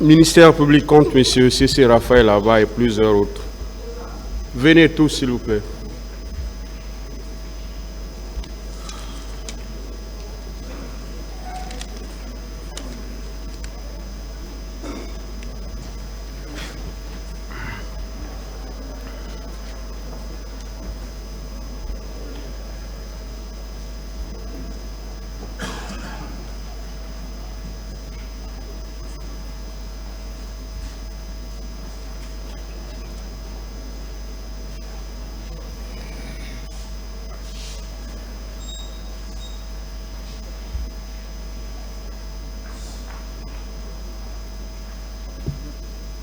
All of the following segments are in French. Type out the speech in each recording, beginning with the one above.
Ministère public compte M. C.C. Raphaël là-bas et plusieurs autres. Venez tous, s'il vous plaît.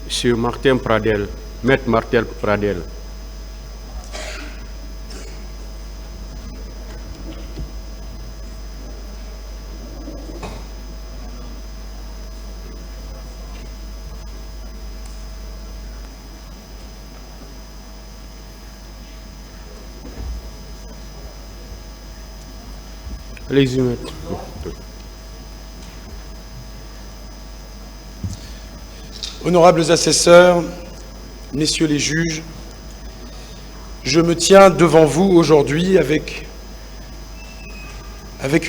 Monsieur Martin Pradel, Maître Martel Pradel. Allez-y, maître. Honorables assesseurs, messieurs les juges, je me tiens devant vous aujourd'hui avec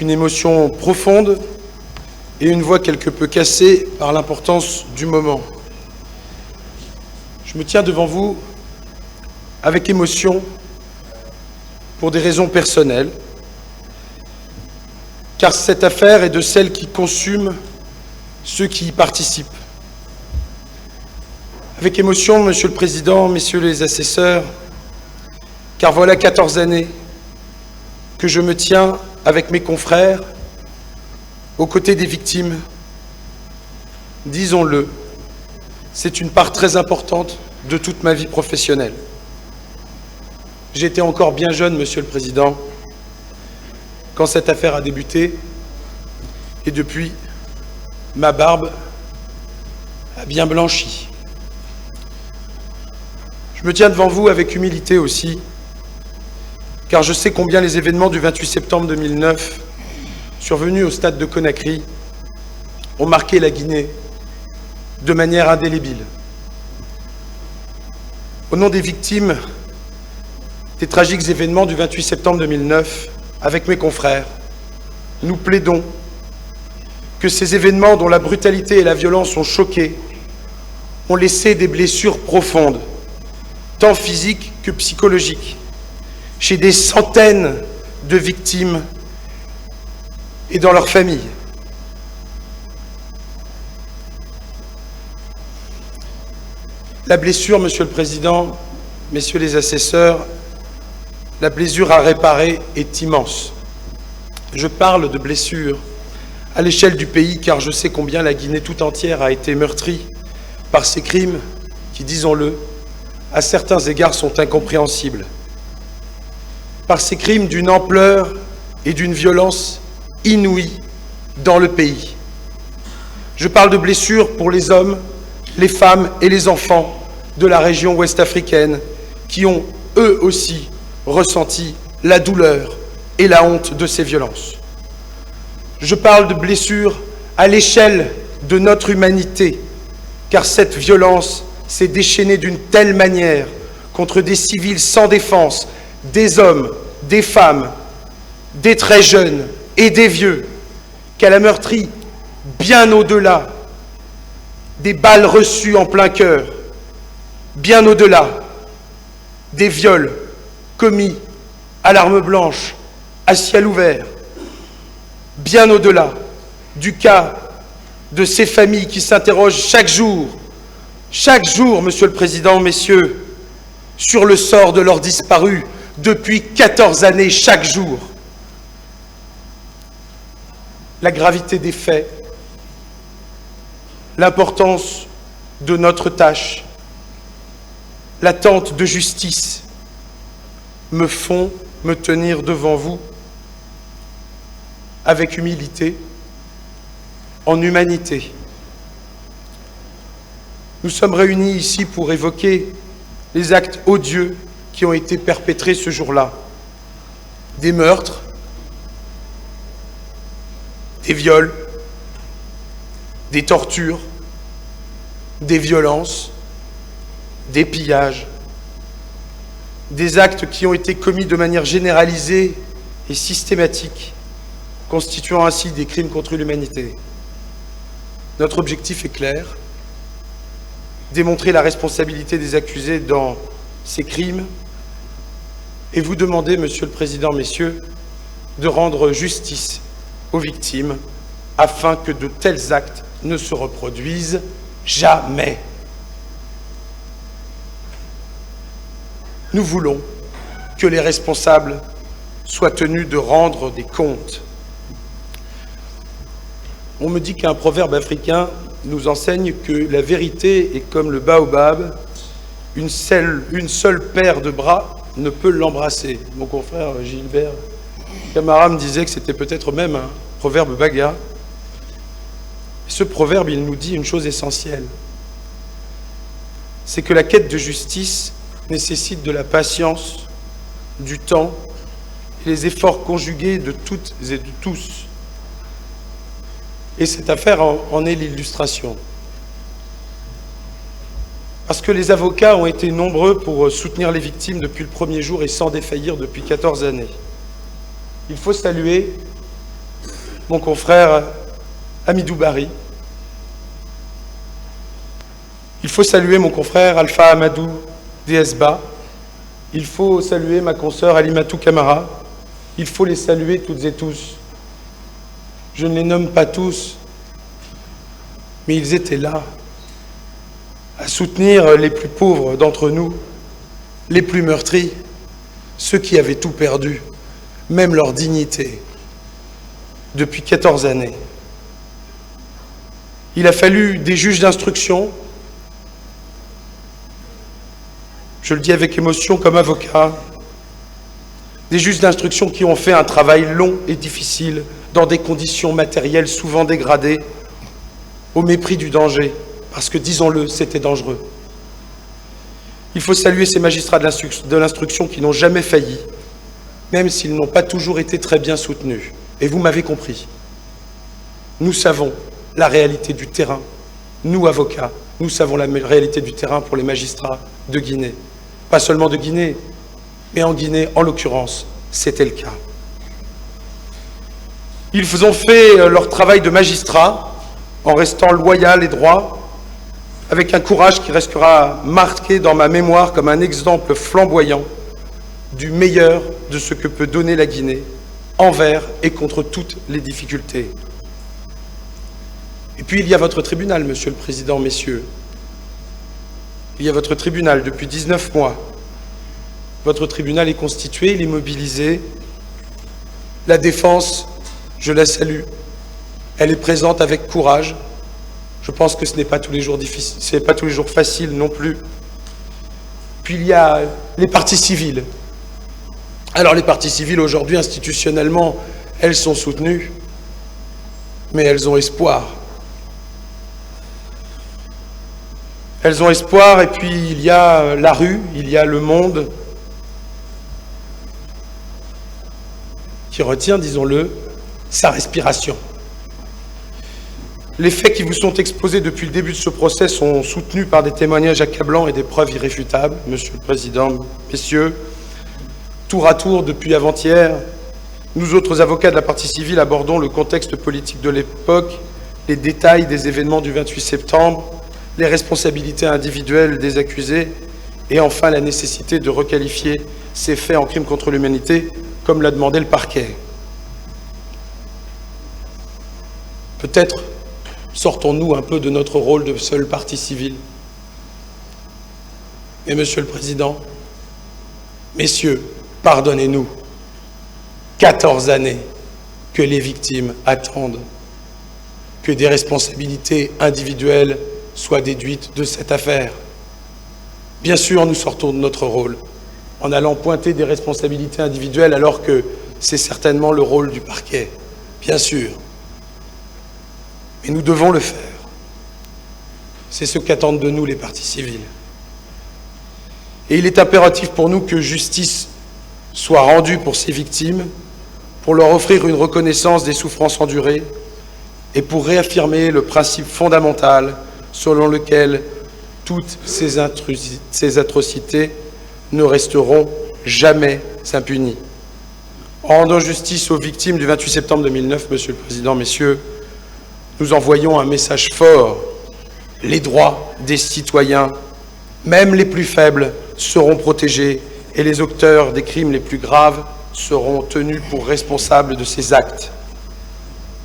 une émotion profonde et une voix quelque peu cassée par l'importance du moment. Je me tiens devant vous avec émotion pour des raisons personnelles, car cette affaire est de celles qui consument ceux qui y participent. Avec émotion, Monsieur le Président, Messieurs les assesseurs, car voilà 14 années que je me tiens avec mes confrères aux côtés des victimes. Disons-le, c'est une part très importante de toute ma vie professionnelle. J'étais encore bien jeune, Monsieur le Président, quand cette affaire a débuté, et depuis, ma barbe a bien blanchi. Je me tiens devant vous avec humilité aussi, car je sais combien les événements du 28 septembre 2009, survenus au stade de Conakry, ont marqué la Guinée de manière indélébile. Au nom des victimes des tragiques événements du 28 septembre 2009, avec mes confrères, nous plaidons que ces événements dont la brutalité et la violence ont choqué, ont laissé des blessures profondes, tant physiques que psychologiques, chez des centaines de victimes et dans leurs familles. La blessure, Monsieur le Président, Messieurs les assesseurs, la blessure à réparer est immense. Je parle de blessure à l'échelle du pays, car je sais combien la Guinée tout entière a été meurtrie par ces crimes qui, disons-le, à certains égards sont incompréhensibles, par ces crimes d'une ampleur et d'une violence inouïe dans le pays. Je parle de blessures pour les hommes, les femmes et les enfants de la région ouest-africaine qui ont, eux aussi, ressenti la douleur et la honte de ces violences. Je parle de blessures à l'échelle de notre humanité, car cette violence s'est déchaînée d'une telle manière contre des civils sans défense, des hommes, des femmes, des très jeunes et des vieux, qu'elle a meurtri bien au-delà des balles reçues en plein cœur, bien au-delà des viols commis à l'arme blanche, à ciel ouvert, bien au-delà du cas de ces familles qui s'interrogent chaque jour, Monsieur le Président, Messieurs, sur le sort de leurs disparus depuis 14 années chaque jour. La gravité des faits, l'importance de notre tâche, l'attente de justice me font me tenir devant vous avec humilité, en humanité. Nous sommes réunis ici pour évoquer les actes odieux qui ont été perpétrés ce jour-là. Des meurtres, des viols, des tortures, des violences, des pillages, des actes qui ont été commis de manière généralisée et systématique, constituant ainsi des crimes contre l'humanité. Notre objectif est clair, démontrer la responsabilité des accusés dans ces crimes et vous demander, Monsieur le Président, Messieurs, de rendre justice aux victimes afin que de tels actes ne se reproduisent jamais. Nous voulons que les responsables soient tenus de rendre des comptes. On me dit qu'un proverbe africain nous enseigne que la vérité est comme le baobab, une seule paire de bras ne peut l'embrasser. Mon confrère Gilbert Camara me disait que c'était peut-être même un proverbe baga. Ce proverbe, il nous dit une chose essentielle. C'est que la quête de justice nécessite de la patience, du temps et les efforts conjugués de toutes et de tous. Et cette affaire en est l'illustration. Parce que les avocats ont été nombreux pour soutenir les victimes depuis le premier jour et sans défaillir depuis 14 années. Il faut saluer mon confrère Hamidou Bari. Il faut saluer mon confrère Alpha Amadou Desba. Il faut saluer ma consoeur Alimatou Camara. Il faut les saluer toutes et tous. Je ne les nomme pas tous, mais ils étaient là, à soutenir les plus pauvres d'entre nous, les plus meurtris, ceux qui avaient tout perdu, même leur dignité, depuis 14 années. Il a fallu des juges d'instruction, je le dis avec émotion comme avocat, des juges d'instruction qui ont fait un travail long et difficile, dans des conditions matérielles souvent dégradées, au mépris du danger, parce que, disons-le, c'était dangereux. Il faut saluer ces magistrats de l'instruction qui n'ont jamais failli, même s'ils n'ont pas toujours été très bien soutenus. Et vous m'avez compris. Nous savons la réalité du terrain. Nous, avocats, nous savons la réalité du terrain pour les magistrats de Guinée. Pas seulement de Guinée, mais en Guinée, en l'occurrence, c'était le cas. Ils ont fait leur travail de magistrat en restant loyal et droit, avec un courage qui restera marqué dans ma mémoire comme un exemple flamboyant du meilleur de ce que peut donner la Guinée, envers et contre toutes les difficultés. Et puis il y a votre tribunal, Monsieur le Président, messieurs. Il y a votre tribunal depuis 19 mois. Votre tribunal est constitué, il est mobilisé. La défense, je la salue. Elle est présente avec courage. Je pense que ce n'est pas tous les jours difficile, ce n'est pas tous les jours facile non plus. Puis il y a les parties civiles. Alors les parties civiles aujourd'hui, institutionnellement, elles sont soutenues, mais elles ont espoir. Elles ont espoir, et puis il y a la rue, il y a le monde qui retient, disons-le, sa respiration. Les faits qui vous sont exposés depuis le début de ce procès sont soutenus par des témoignages accablants et des preuves irréfutables, Monsieur le Président, messieurs. Tour à tour, depuis avant-hier, nous autres avocats de la partie civile abordons le contexte politique de l'époque, les détails des événements du 28 septembre, les responsabilités individuelles des accusés et enfin la nécessité de requalifier ces faits en crimes contre l'humanité, comme l'a demandé le parquet. Peut-être sortons-nous un peu de notre rôle de seule partie civile. Mais Monsieur le Président, messieurs, pardonnez-nous. 14 années que les victimes attendent que des responsabilités individuelles soient déduites de cette affaire. Bien sûr, nous sortons de notre rôle en allant pointer des responsabilités individuelles alors que c'est certainement le rôle du parquet. Bien sûr. Mais nous devons le faire. C'est ce qu'attendent de nous les parties civiles. Et il est impératif pour nous que justice soit rendue pour ces victimes, pour leur offrir une reconnaissance des souffrances endurées et pour réaffirmer le principe fondamental selon lequel toutes ces atrocités ne resteront jamais impunies. En rendant justice aux victimes du 28 septembre 2009, Monsieur le Président, Messieurs, nous envoyons un message fort. Les droits des citoyens, même les plus faibles, seront protégés et les auteurs des crimes les plus graves seront tenus pour responsables de ces actes.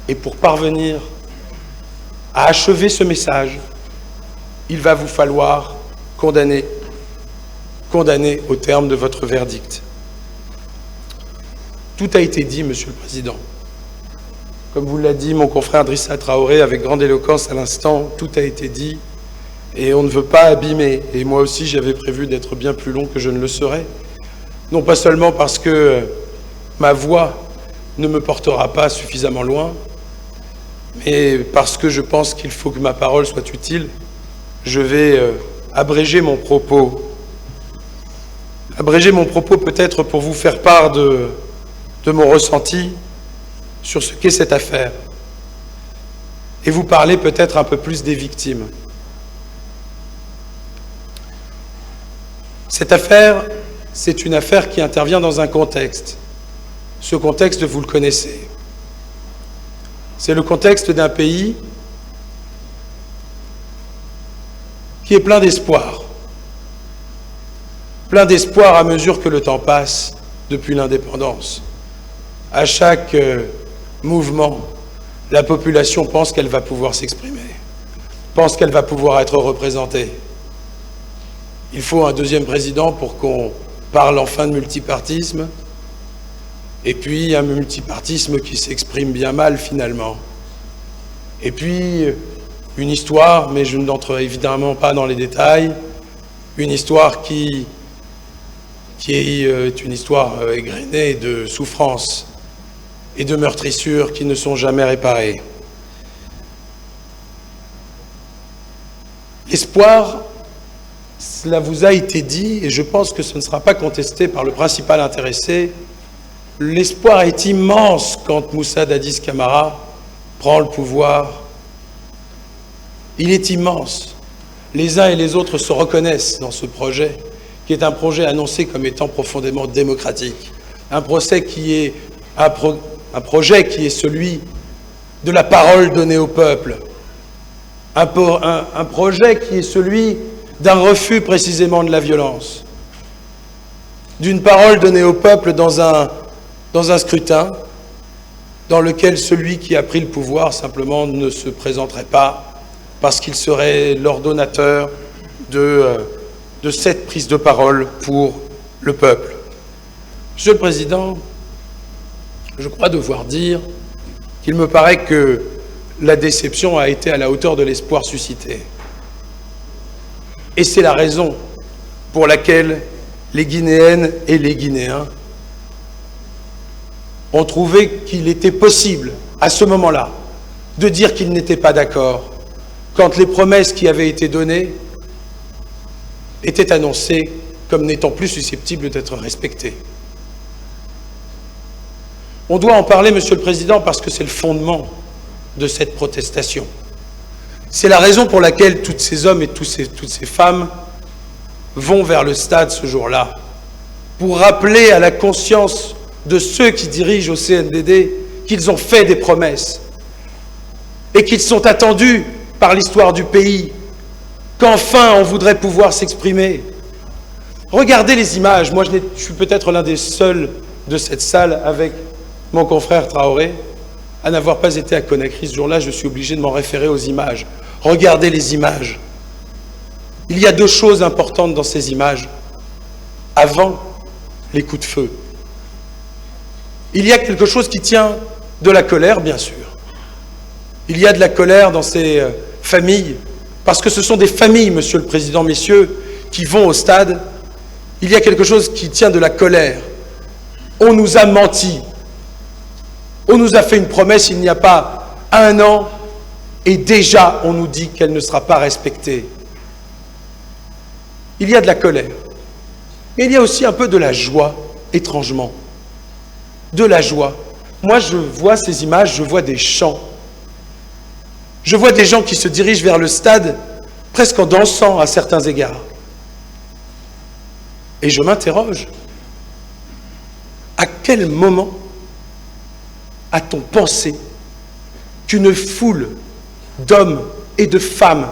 Et pour parvenir à achever ce message, il va vous falloir condamner au terme de votre verdict. Tout a été dit, Monsieur le Président. Comme vous l'a dit mon confrère Drissa Traoré avec grande éloquence à l'instant, tout a été dit et on ne veut pas abîmer. Et moi aussi, j'avais prévu d'être bien plus long que je ne le serai. Non pas seulement parce que ma voix ne me portera pas suffisamment loin, mais parce que je pense qu'il faut que ma parole soit utile. Je vais abréger mon propos. Abréger mon propos peut-être pour vous faire part de mon ressenti sur ce qu'est cette affaire et vous parler peut-être un peu plus des victimes. Cette affaire, c'est une affaire qui intervient dans un contexte. Ce contexte, vous le connaissez. C'est le contexte d'un pays qui est plein d'espoir. Plein d'espoir à mesure que le temps passe depuis l'indépendance. À chaque mouvement, la population pense qu'elle va pouvoir s'exprimer, pense qu'elle va pouvoir être représentée. Il faut un deuxième président pour qu'on parle enfin de multipartisme, et puis un multipartisme qui s'exprime bien mal finalement. Et puis une histoire, mais je n'entre évidemment pas dans les détails, une histoire qui est une histoire égrenée de souffrances et de meurtrissures qui ne sont jamais réparées. L'espoir, cela vous a été dit, et je pense que ce ne sera pas contesté par le principal intéressé, l'espoir est immense quand Moussa Dadis Camara prend le pouvoir. Il est immense. Les uns et les autres se reconnaissent dans ce projet, qui est un projet annoncé comme étant profondément démocratique. Un projet qui est celui de la parole donnée au peuple. Un projet qui est celui d'un refus précisément de la violence. D'une parole donnée au peuple dans un scrutin dans lequel celui qui a pris le pouvoir simplement ne se présenterait pas parce qu'il serait l'ordonnateur de cette prise de parole pour le peuple. Monsieur le Président, je crois devoir dire qu'il me paraît que la déception a été à la hauteur de l'espoir suscité. Et c'est la raison pour laquelle les Guinéennes et les Guinéens ont trouvé qu'il était possible, à ce moment-là, de dire qu'ils n'étaient pas d'accord quand les promesses qui avaient été données étaient annoncées comme n'étant plus susceptibles d'être respectées. On doit en parler, Monsieur le Président, parce que c'est le fondement de cette protestation. C'est la raison pour laquelle tous ces hommes et toutes ces femmes vont vers le stade ce jour-là, pour rappeler à la conscience de ceux qui dirigent au CNDD qu'ils ont fait des promesses et qu'ils sont attendus par l'histoire du pays, qu'enfin on voudrait pouvoir s'exprimer. Regardez les images. Moi, je suis peut-être l'un des seuls de cette salle avec mon confrère Traoré à n'avoir pas été à Conakry ce jour-là. Je suis obligé de m'en référer aux images. Regardez les images. Il y a deux choses importantes dans ces images. Avant les coups de feu, il y a quelque chose qui tient de la colère, bien sûr. Il y a de la colère dans ces familles, parce que ce sont des familles, Monsieur le Président, messieurs, qui vont au stade. Il y a quelque chose qui tient de la colère. On nous a menti. On nous a fait une promesse il n'y a pas un an, et déjà on nous dit qu'elle ne sera pas respectée. Il y a de la colère. Mais il y a aussi un peu de la joie, étrangement. De la joie. Moi, je vois ces images, je vois des chants. Je vois des gens qui se dirigent vers le stade presque en dansant à certains égards. Et je m'interroge, à quel moment a-t-on pensé qu'une foule d'hommes et de femmes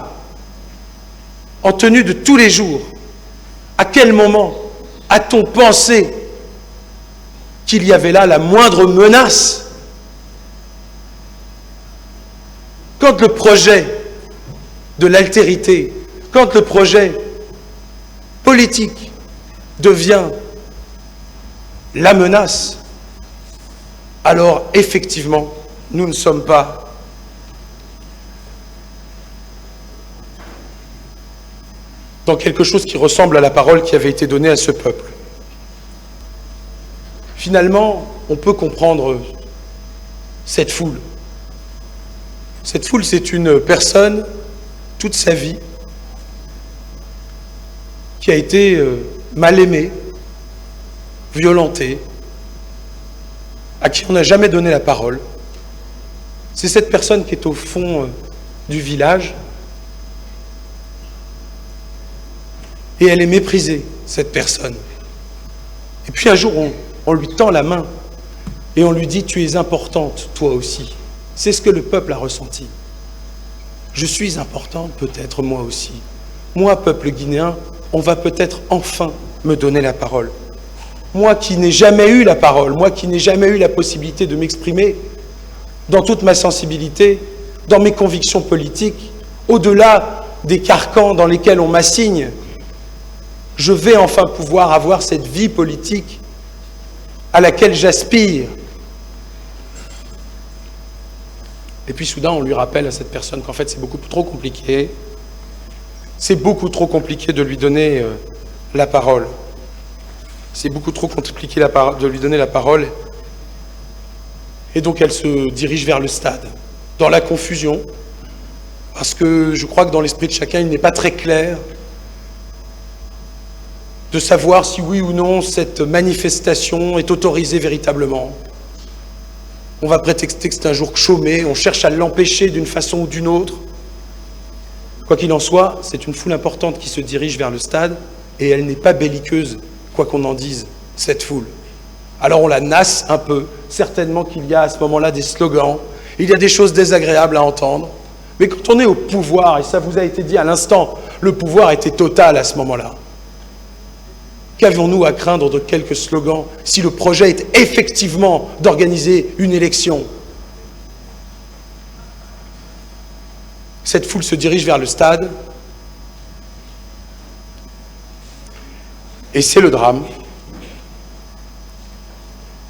en tenue de tous les jours, à quel moment a-t-on pensé qu'il y avait là la moindre menace? Quand le projet de l'altérité, quand le projet politique devient la menace, alors effectivement, nous ne sommes pas dans quelque chose qui ressemble à la parole qui avait été donnée à ce peuple. Finalement, on peut comprendre cette foule. Cette foule, c'est une personne, toute sa vie, qui a été mal aimée, violentée, à qui on n'a jamais donné la parole. C'est cette personne qui est au fond du village, et elle est méprisée, cette personne. Et puis un jour, on lui tend la main, et on lui dit « Tu es importante, toi aussi ». C'est ce que le peuple a ressenti. Je suis importante, peut-être moi aussi. Moi, peuple guinéen, on va peut-être enfin me donner la parole. Moi qui n'ai jamais eu la parole, moi qui n'ai jamais eu la possibilité de m'exprimer dans toute ma sensibilité, dans mes convictions politiques, au-delà des carcans dans lesquels on m'assigne, je vais enfin pouvoir avoir cette vie politique à laquelle j'aspire. Et puis soudain, on lui rappelle à cette personne qu'en fait, c'est beaucoup trop compliqué. C'est beaucoup trop compliqué de lui donner la parole. C'est beaucoup trop compliqué de lui donner la parole. Et donc, elle se dirige vers le stade, dans la confusion, parce que je crois que dans l'esprit de chacun, il n'est pas très clair de savoir si oui ou non cette manifestation est autorisée véritablement. On va prétexter que c'est un jour chômé, on cherche à l'empêcher d'une façon ou d'une autre. Quoi qu'il en soit, c'est une foule importante qui se dirige vers le stade et elle n'est pas belliqueuse, quoi qu'on en dise, cette foule. Alors on la nasse un peu, certainement qu'il y a à ce moment-là des slogans, il y a des choses désagréables à entendre, mais quand on est au pouvoir, et ça vous a été dit à l'instant, le pouvoir était total à ce moment-là. Qu'avons-nous à craindre de quelques slogans si le projet est effectivement d'organiser une élection? Cette foule se dirige vers le stade et c'est le drame.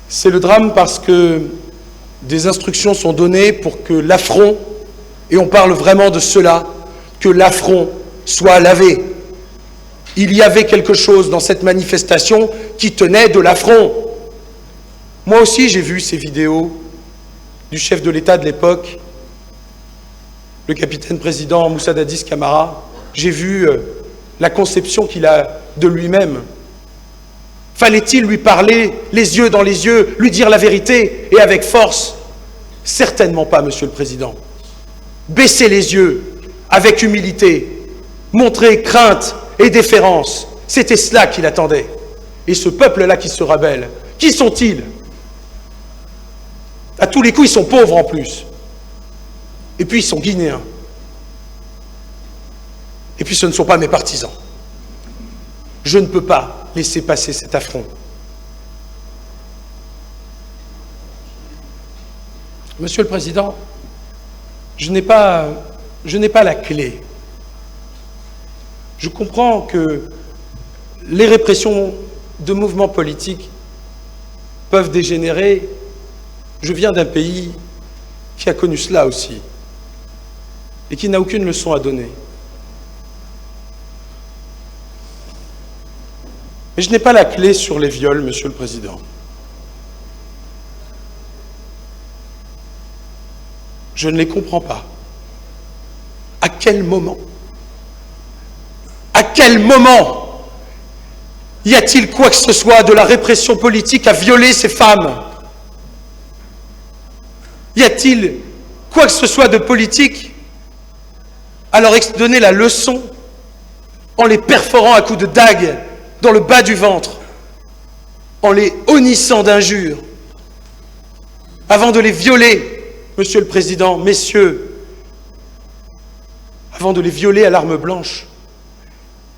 C'est le drame parce que des instructions sont données pour que l'affront, et on parle vraiment de cela, que l'affront soit lavé. Il y avait quelque chose dans cette manifestation qui tenait de l'affront. Moi aussi, j'ai vu ces vidéos du chef de l'État de l'époque, le capitaine-président Moussa Dadis Camara. J'ai vu la conception qu'il a de lui-même. Fallait-il lui parler les yeux dans les yeux, lui dire la vérité et avec force? Certainement pas, Monsieur le Président. Baisser les yeux avec humilité, montrer crainte et déférence, c'était cela qu'il attendait. Et ce peuple-là qui se rebelle, qui sont-ils? À tous les coups, ils sont pauvres en plus. Et puis, ils sont guinéens. Et puis, ce ne sont pas mes partisans. Je ne peux pas laisser passer cet affront. Monsieur le Président, je n'ai pas la clé. Je comprends que les répressions de mouvements politiques peuvent dégénérer. Je viens d'un pays qui a connu cela aussi et qui n'a aucune leçon à donner. Mais je n'ai pas la clé sur les viols, Monsieur le Président. Je ne les comprends pas. À quel moment y a-t-il quoi que ce soit de la répression politique à violer ces femmes? Y a-t-il quoi que ce soit de politique à leur donner la leçon en les perforant à coups de dague dans le bas du ventre, en les honnissant d'injures, avant de les violer, Monsieur le Président, messieurs, avant de les violer à l'arme blanche.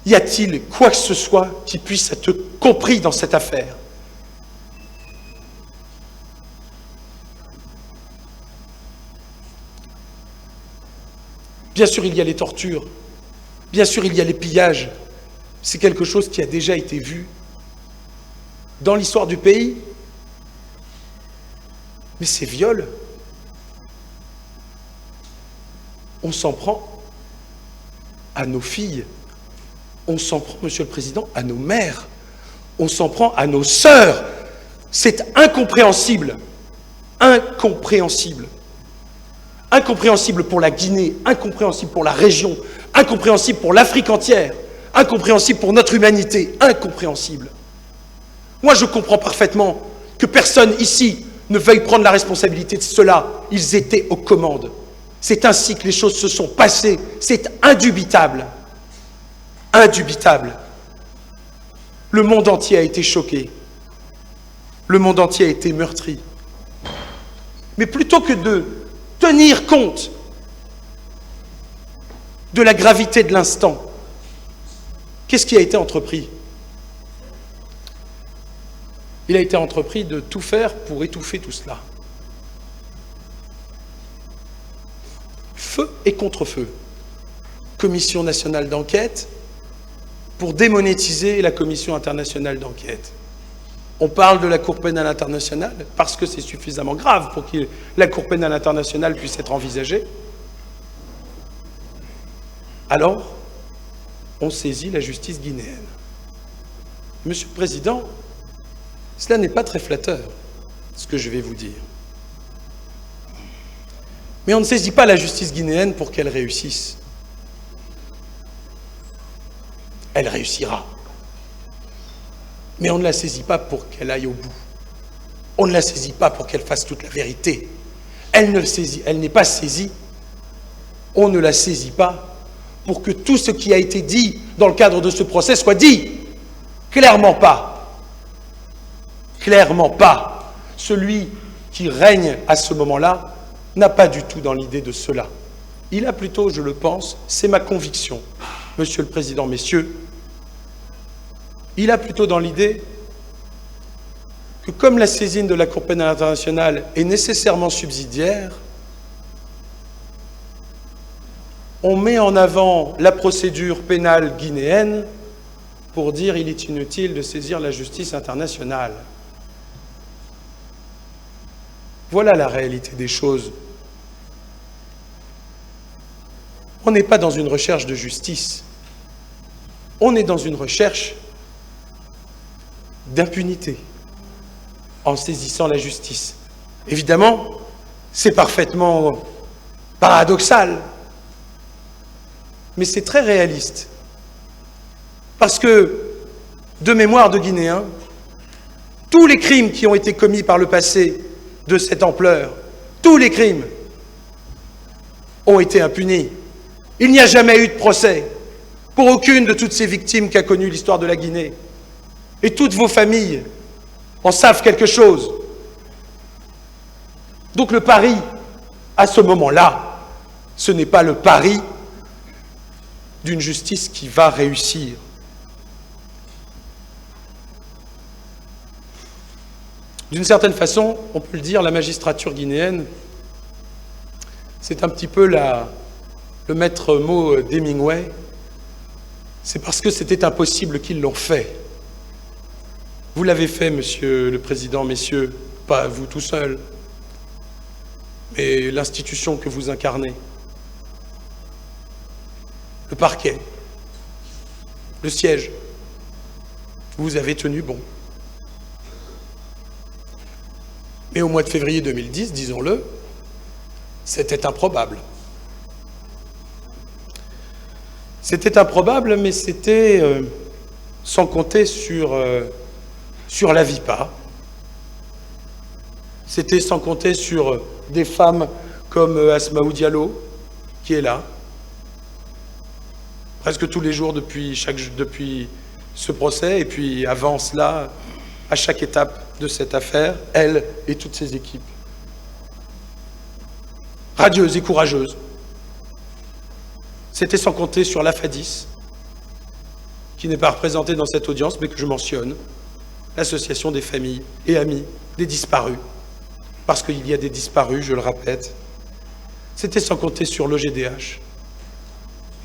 Y a-t-il quoi que ce soit qui puisse être compris dans cette affaire? Bien sûr, il y a les tortures. Bien sûr, il y a les pillages. C'est quelque chose qui a déjà été vu dans l'histoire du pays. Mais ces viols, on s'en prend à nos filles. On s'en prend, Monsieur le Président, à nos mères. On s'en prend à nos sœurs. C'est incompréhensible. Incompréhensible. Incompréhensible pour la Guinée, incompréhensible pour la région, incompréhensible pour l'Afrique entière, incompréhensible pour notre humanité, incompréhensible. Moi, je comprends parfaitement que personne ici ne veuille prendre la responsabilité de cela. Ils étaient aux commandes. C'est ainsi que les choses se sont passées. C'est indubitable. Indubitable. Le monde entier a été choqué. Le monde entier a été meurtri. Mais plutôt que de tenir compte de la gravité de l'instant, qu'est-ce qui a été entrepris? Il a été entrepris de tout faire pour étouffer tout cela. Feu et contre-feu. Commission nationale d'enquête pour démonétiser la Commission internationale d'enquête. On parle de la Cour pénale internationale parce que c'est suffisamment grave pour que la Cour pénale internationale puisse être envisagée. Alors, on saisit la justice guinéenne. Monsieur le Président, cela n'est pas très flatteur, ce que je vais vous dire. Mais on ne saisit pas la justice guinéenne pour qu'elle réussisse. Elle réussira. Mais on ne la saisit pas pour qu'elle aille au bout. On ne la saisit pas pour qu'elle fasse toute la vérité. Elle n'est pas saisie. On ne la saisit pas pour que tout ce qui a été dit dans le cadre de ce procès soit dit. Clairement pas. Clairement pas. Celui qui règne à ce moment-là n'a pas du tout dans l'idée de cela. Il a plutôt, je le pense, c'est ma conviction, Monsieur le Président, messieurs, il a plutôt dans l'idée que comme la saisine de la Cour pénale internationale est nécessairement subsidiaire, on met en avant la procédure pénale guinéenne pour dire qu'il est inutile de saisir la justice internationale. Voilà la réalité des choses. On n'est pas dans une recherche de justice. On est dans une recherche d'impunité en saisissant la justice. Évidemment, c'est parfaitement paradoxal, mais c'est très réaliste. Parce que, de mémoire de Guinéens, tous les crimes qui ont été commis par le passé de cette ampleur, tous les crimes ont été impunis. Il n'y a jamais eu de procès pour aucune de toutes ces victimes qu'a connu l'histoire de la Guinée. Et toutes vos familles en savent quelque chose. Donc le pari, à ce moment-là, ce n'est pas le pari d'une justice qui va réussir. D'une certaine façon, on peut le dire, la magistrature guinéenne, c'est un petit peu le maître mot d'Hemingway. C'est parce que c'était impossible qu'ils l'ont fait. Vous l'avez fait, Monsieur le Président, messieurs, pas vous tout seul, mais l'institution que vous incarnez. Le parquet, le siège, vous avez tenu bon. Mais au mois de février 2010, disons-le, c'était improbable. C'était improbable, mais c'était sans compter sur la VIPA. C'était sans compter sur des femmes comme Asmaou Diallo, qui est là, presque tous les jours depuis ce procès, et puis avant cela, à chaque étape de cette affaire, elle et toutes ses équipes. Radieuse et courageuse. C'était sans compter sur la FADIS, qui n'est pas représentée dans cette audience, mais que je mentionne, l'association des familles et amis des disparus, parce qu'il y a des disparus, je le répète. C'était sans compter sur l'OGDH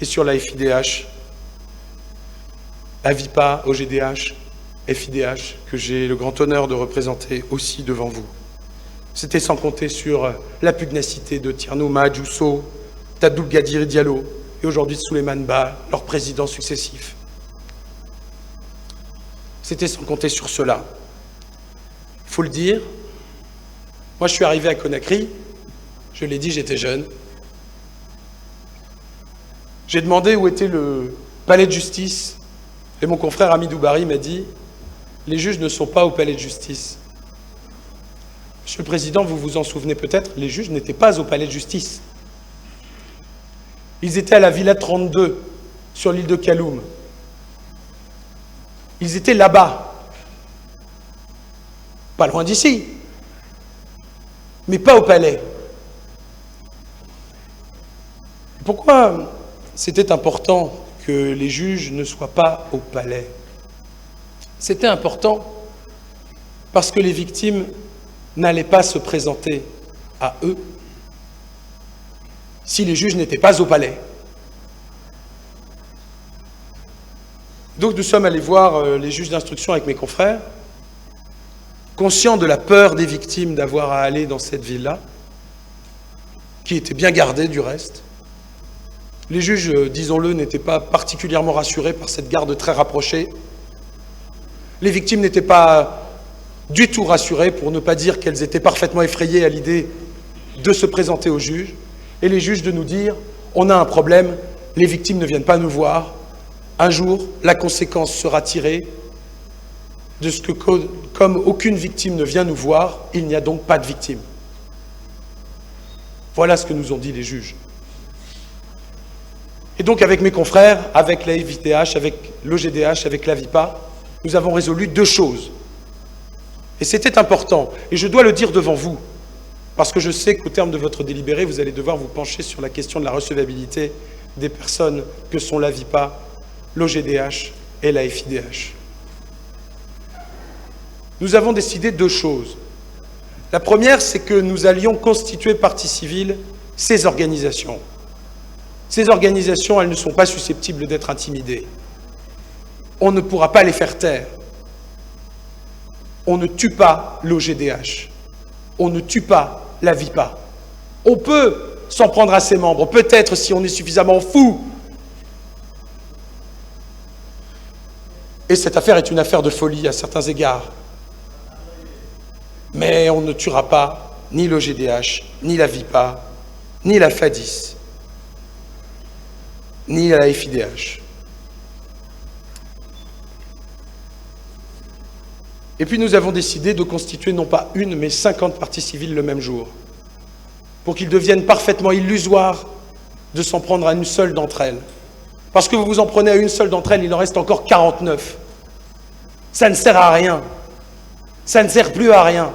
et sur la FIDH, Avipa, OGDH, FIDH, que j'ai le grand honneur de représenter aussi devant vous. C'était sans compter sur la pugnacité de Tierno Mahadjousso, Abdoul Gadir Diallo et aujourd'hui Souleymane Ba, leurs présidents successifs. C'était sans compter sur cela. Il faut le dire, moi je suis arrivé à Conakry, je l'ai dit, j'étais jeune. J'ai demandé où était le palais de justice et mon confrère Hamidou Bari m'a dit « Les juges ne sont pas au palais de justice ». Monsieur le Président, vous vous en souvenez peut-être, les juges n'étaient pas au palais de justice. Ils étaient à la Villa 32, sur l'île de Kaloum. Ils étaient là-bas, pas loin d'ici, mais pas au palais. Pourquoi c'était important que les juges ne soient pas au palais? C'était important parce que les victimes n'allaient pas se présenter à eux si les juges n'étaient pas au palais. Donc nous sommes allés voir les juges d'instruction avec mes confrères, conscients de la peur des victimes d'avoir à aller dans cette ville-là, qui était bien gardée du reste. Les juges, disons-le, n'étaient pas particulièrement rassurés par cette garde très rapprochée. Les victimes n'étaient pas du tout rassurées, pour ne pas dire qu'elles étaient parfaitement effrayées à l'idée de se présenter aux juges, et les juges de nous dire « on a un problème, les victimes ne viennent pas nous voir, un jour, la conséquence sera tirée de ce que, comme aucune victime ne vient nous voir, il n'y a donc pas de victime. » Voilà ce que nous ont dit les juges. Et donc avec mes confrères, avec la FIDH, avec l'OGDH, avec l'AVIPA, nous avons résolu deux choses. Et c'était important, et je dois le dire devant vous, parce que je sais qu'au terme de votre délibéré, vous allez devoir vous pencher sur la question de la recevabilité des personnes que sont l'AVIPA, l'OGDH et la FIDH. Nous avons décidé deux choses. La première, c'est que nous allions constituer partie civile ces organisations. Ces organisations, elles ne sont pas susceptibles d'être intimidées. On ne pourra pas les faire taire. On ne tue pas l'OGDH. On ne tue pas la VIPA. On peut s'en prendre à ses membres, peut-être si on est suffisamment fou. Et cette affaire est une affaire de folie à certains égards. Mais on ne tuera pas ni l'OGDH, ni la VIPA, ni la FADIS, ni la FIDH. Et puis nous avons décidé de constituer non pas une, mais 50 parties civiles le même jour, pour qu'ils deviennent parfaitement illusoires de s'en prendre à une seule d'entre elles. Parce que vous vous en prenez à une seule d'entre elles, il en reste encore 49. Ça ne sert à rien. Ça ne sert plus à rien.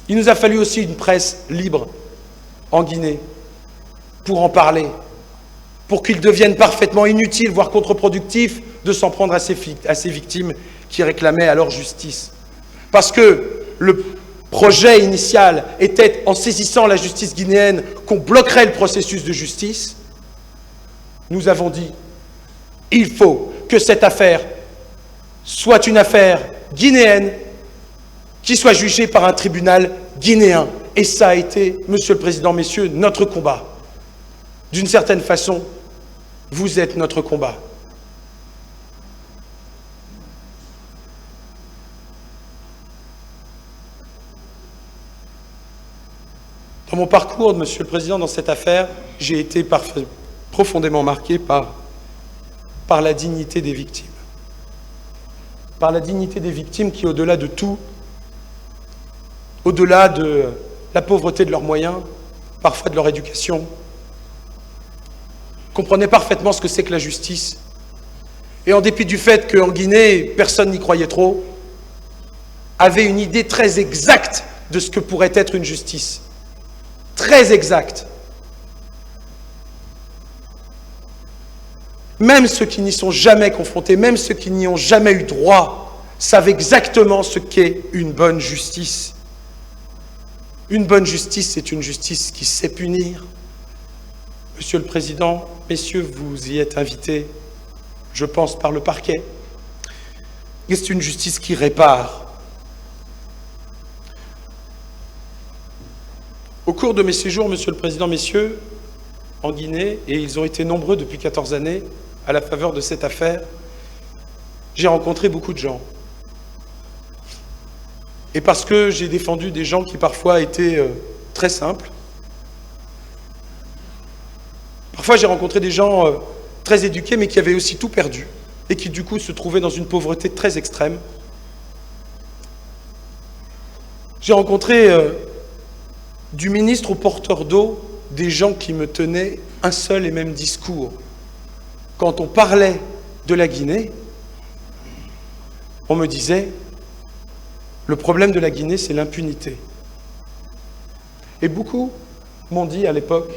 Il nous a fallu aussi une presse libre en Guinée pour en parler, pour qu'il devienne parfaitement inutile, voire contre-productif, de s'en prendre à ces victimes qui réclamaient alors justice. Parce que le projet initial était, en saisissant la justice guinéenne, qu'on bloquerait le processus de justice. Nous avons dit, il faut que cette affaire soit une affaire guinéenne qui soit jugée par un tribunal guinéen. Et ça a été, Monsieur le Président, messieurs, notre combat. D'une certaine façon, vous êtes notre combat. Dans mon parcours, Monsieur le Président, dans cette affaire, j'ai été profondément marqué par la dignité des victimes. Par la dignité des victimes qui, au-delà de tout, au-delà de la pauvreté de leurs moyens, parfois de leur éducation, comprenait parfaitement ce que c'est que la justice. Et en dépit du fait qu'en Guinée, personne n'y croyait trop, avait une idée très exacte de ce que pourrait être une justice. Très exacte. Même ceux qui n'y sont jamais confrontés, même ceux qui n'y ont jamais eu droit, savent exactement ce qu'est une bonne justice. Une bonne justice, c'est une justice qui sait punir. Monsieur le Président, messieurs, vous y êtes invités, je pense, par le parquet. Et c'est une justice qui répare. Au cours de mes séjours, Monsieur le Président, messieurs, en Guinée, et ils ont été nombreux depuis 14 années, à la faveur de cette affaire, j'ai rencontré beaucoup de gens. Et parce que j'ai défendu des gens qui parfois étaient très simples, parfois j'ai rencontré des gens très éduqués, mais qui avaient aussi tout perdu, et qui du coup se trouvaient dans une pauvreté très extrême. J'ai rencontré du ministre au porteur d'eau des gens qui me tenaient un seul et même discours. Quand on parlait de la Guinée, on me disait « le problème de la Guinée, c'est l'impunité ». Et beaucoup m'ont dit à l'époque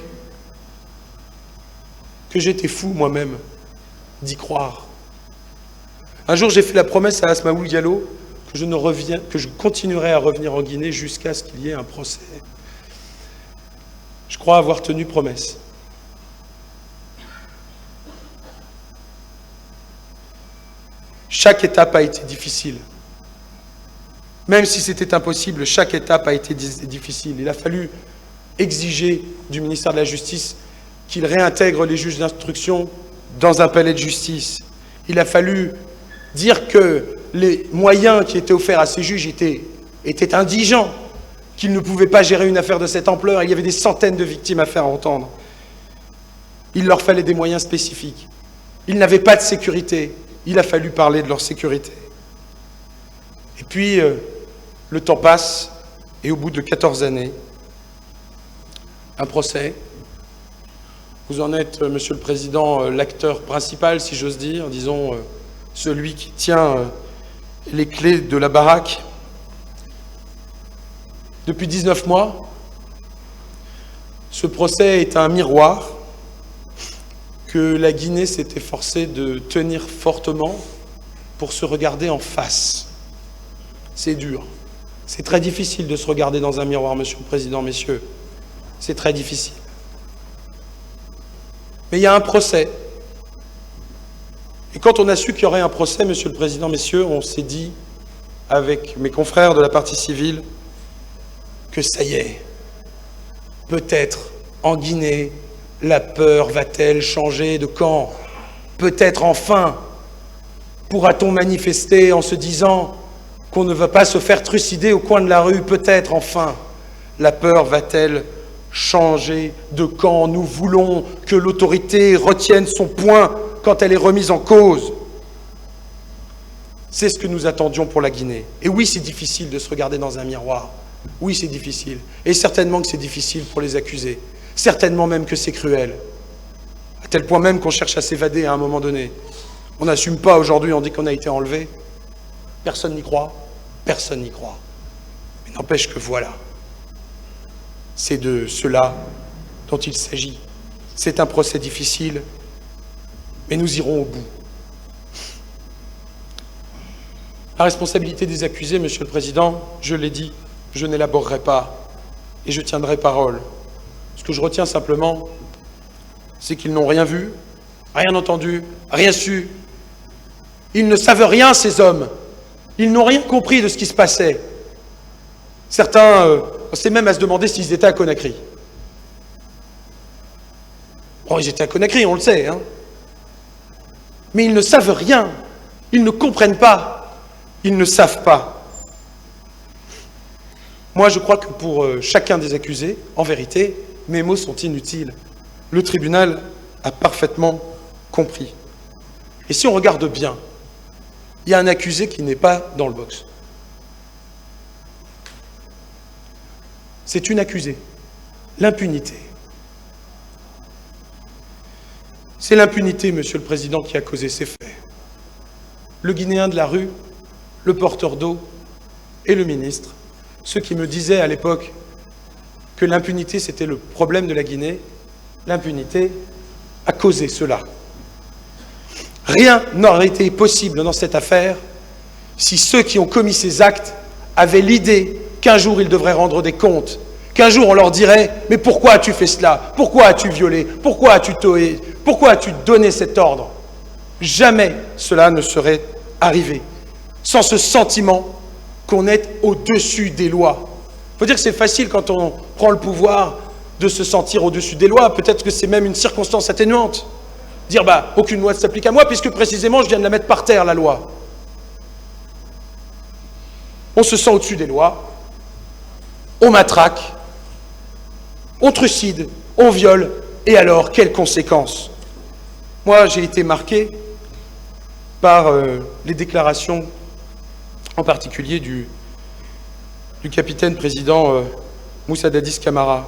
que j'étais fou moi-même d'y croire. Un jour, j'ai fait la promesse à Asmaoul Diallo que je continuerai à revenir en Guinée jusqu'à ce qu'il y ait un procès. Je crois avoir tenu promesse. Chaque étape a été difficile. Même si c'était impossible, chaque étape a été difficile. Il a fallu exiger du ministère de la Justice qu'il réintègre les juges d'instruction dans un palais de justice. Il a fallu dire que les moyens qui étaient offerts à ces juges étaient indigents, qu'ils ne pouvaient pas gérer une affaire de cette ampleur. Il y avait des centaines de victimes à faire entendre. Il leur fallait des moyens spécifiques. Ils n'avaient pas de sécurité. Il a fallu parler de leur sécurité. Et puis, le temps passe, et au bout de 14 années, un procès. Vous en êtes, Monsieur le Président, l'acteur principal, si j'ose dire, disons, celui qui tient les clés de la baraque. Depuis 19 mois, ce procès est un miroir que la Guinée s'est efforcée de tenir fortement pour se regarder en face. C'est dur. C'est très difficile de se regarder dans un miroir, Monsieur le Président, messieurs. C'est très difficile. Mais il y a un procès. Et quand on a su qu'il y aurait un procès, Monsieur le Président, messieurs, on s'est dit, avec mes confrères de la partie civile, que ça y est, peut-être en Guinée, la peur va-t-elle changer de camp? Peut-être enfin pourra-t-on manifester en se disant qu'on ne va pas se faire trucider au coin de la rue? Peut-être enfin la peur va-t-elle changer de camp? Nous voulons que l'autorité retienne son point quand elle est remise en cause. C'est ce que nous attendions pour la Guinée. Et oui, c'est difficile de se regarder dans un miroir. Oui, c'est difficile. Et certainement que c'est difficile pour les accusés. Certainement même que c'est cruel. À tel point même qu'on cherche à s'évader à un moment donné. On n'assume pas aujourd'hui, on dit qu'on a été enlevé. Personne n'y croit. Personne n'y croit. Mais n'empêche que voilà. C'est de cela dont il s'agit. C'est un procès difficile, mais nous irons au bout. La responsabilité des accusés, Monsieur le Président, je l'ai dit, je n'élaborerai pas et je tiendrai parole. Ce que je retiens simplement, c'est qu'ils n'ont rien vu, rien entendu, rien su. Ils ne savent rien, ces hommes. Ils n'ont rien compris de ce qui se passait. Certains, on s'est même à se demander s'ils étaient à Conakry. Bon, ils étaient à Conakry, on le sait, hein. Mais ils ne savent rien. Ils ne comprennent pas. Ils ne savent pas. Moi, je crois que pour chacun des accusés, en vérité, mes mots sont inutiles. Le tribunal a parfaitement compris. Et si on regarde bien, il y a un accusé qui n'est pas dans le box. C'est une accusée, l'impunité. C'est l'impunité, Monsieur le Président, qui a causé ces faits. Le Guinéen de la rue, le porteur d'eau et le ministre, ceux qui me disaient à l'époque que l'impunité c'était le problème de la Guinée, l'impunité a causé cela. Rien n'aurait été possible dans cette affaire si ceux qui ont commis ces actes avaient l'idée qu'un jour ils devraient rendre des comptes, qu'un jour on leur dirait « Mais pourquoi as-tu fait cela? Pourquoi as-tu violé? Pourquoi as-tu toé? Pourquoi as-tu donné cet ordre ?» Jamais cela ne serait arrivé sans ce sentiment qu'on est au-dessus des lois. Il faut dire que c'est facile quand on prend le pouvoir de se sentir au-dessus des lois. Peut-être que c'est même une circonstance atténuante. Dire, aucune loi ne s'applique à moi puisque précisément je viens de la mettre par terre, la loi. On se sent au-dessus des lois, on matraque, on trucide, on viole, et alors, quelles conséquences? Moi, j'ai été marqué par les déclarations, en particulier du capitaine président Moussa Dadis Camara.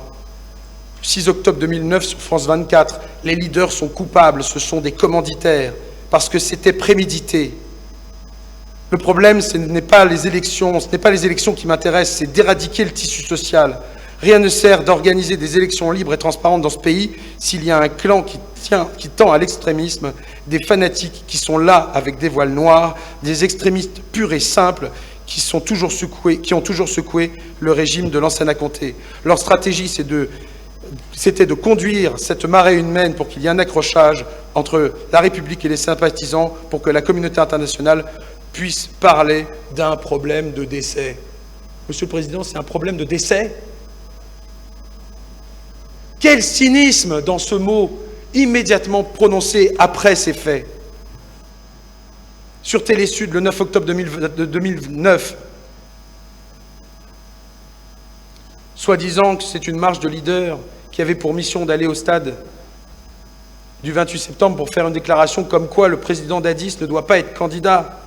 6 octobre 2009 sur France 24, les leaders sont coupables, ce sont des commanditaires, parce que c'était prémédité. Le problème, ce n'est pas les élections qui m'intéressent, c'est d'éradiquer le tissu social. Rien ne sert d'organiser des élections libres et transparentes dans ce pays s'il y a un clan qui tend à l'extrémisme, des fanatiques qui sont là avec des voiles noirs, des extrémistes purs et simples qui ont toujours secoué le régime de Lansana Conté. Leur stratégie, c'était de conduire cette marée humaine pour qu'il y ait un accrochage entre la République et les sympathisants pour que la communauté internationale puisse parler d'un problème de décès. Monsieur le Président, c'est un problème de décès? Quel cynisme dans ce mot immédiatement prononcé après ces faits. Sur Télésud, le 9 octobre 2009, soi-disant que c'est une marche de leaders qui avait pour mission d'aller au stade du 28 septembre pour faire une déclaration comme quoi le président Dadis ne doit pas être candidat.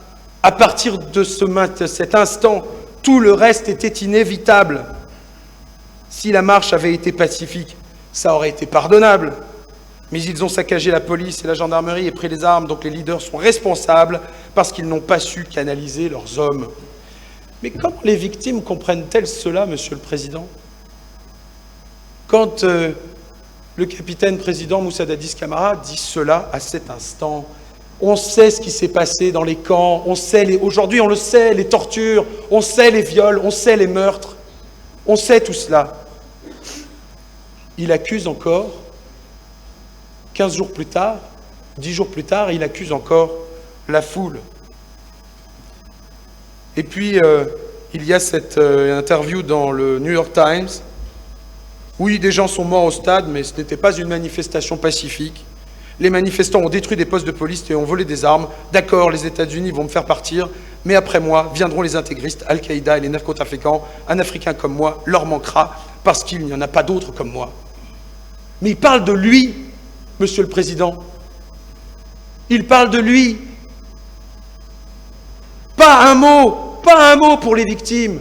À partir de cet instant, tout le reste était inévitable. Si la marche avait été pacifique, ça aurait été pardonnable. Mais ils ont saccagé la police et la gendarmerie et pris les armes, donc les leaders sont responsables parce qu'ils n'ont pas su canaliser leurs hommes. Mais comment les victimes comprennent-elles cela, Monsieur le Président? Quand le capitaine président Moussa Dadis Camara dit cela à cet instant, on sait ce qui s'est passé dans les camps, aujourd'hui on le sait, les tortures, on sait les viols, on sait les meurtres, on sait tout cela. Il accuse encore, 15 jours plus tard, 10 jours plus tard, il accuse encore la foule. Et puis, il y a cette interview dans le New York Times. Oui, des gens sont morts au stade, mais ce n'était pas une manifestation pacifique. Les manifestants ont détruit des postes de police et ont volé des armes. D'accord, les États-Unis vont me faire partir, mais après moi viendront les intégristes, Al-Qaïda et les narcotrafiquants. Un Africain comme moi leur manquera parce qu'il n'y en a pas d'autres comme moi. Mais il parle de lui, Monsieur le Président. Il parle de lui. Pas un mot pour les victimes.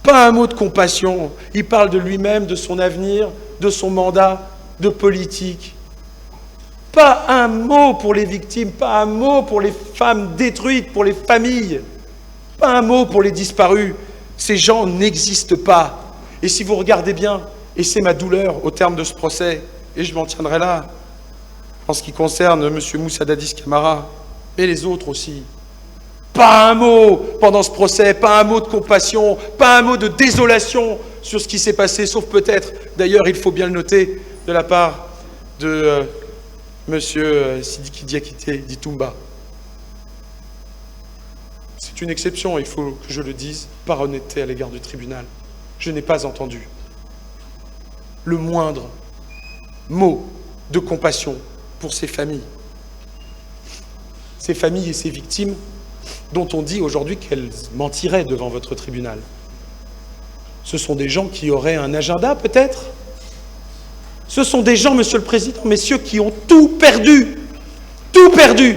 Pas un mot de compassion. Il parle de lui-même, de son avenir, de son mandat, de politique. Pas un mot pour les victimes, pas un mot pour les femmes détruites, pour les familles. Pas un mot pour les disparus. Ces gens n'existent pas. Et si vous regardez bien, et c'est ma douleur au terme de ce procès, et je m'en tiendrai là, en ce qui concerne M. Moussa Dadis Camara, et les autres aussi. Pas un mot pendant ce procès, pas un mot de compassion, pas un mot de désolation sur ce qui s'est passé, sauf peut-être, d'ailleurs il faut bien le noter, de la part de M. Sidiki Diakité Ditumba. C'est une exception, il faut que je le dise, par honnêteté à l'égard du tribunal. Je n'ai pas entendu le moindre mot de compassion pour ces familles et ces victimes dont on dit aujourd'hui qu'elles mentiraient devant votre tribunal. Ce sont des gens qui auraient un agenda, peut-être? Ce sont des gens, Monsieur le Président, messieurs, qui ont tout perdu. Tout perdu.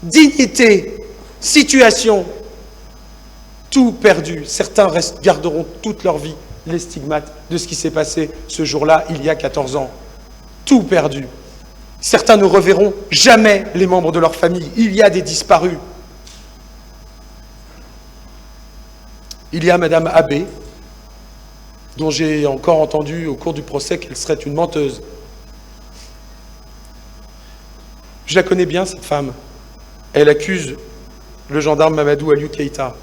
Dignité, situation, tout perdu. Certains garderont toute leur vie les stigmates de ce qui s'est passé ce jour-là, il y a 14 ans. tout perdu. Certains ne reverront jamais les membres de leur famille. Il y a des disparus. Il y a Madame Abbé, dont j'ai encore entendu au cours du procès qu'elle serait une menteuse. Je la connais bien, cette femme. Elle accuse le gendarme Mamadou Aliou Keïta.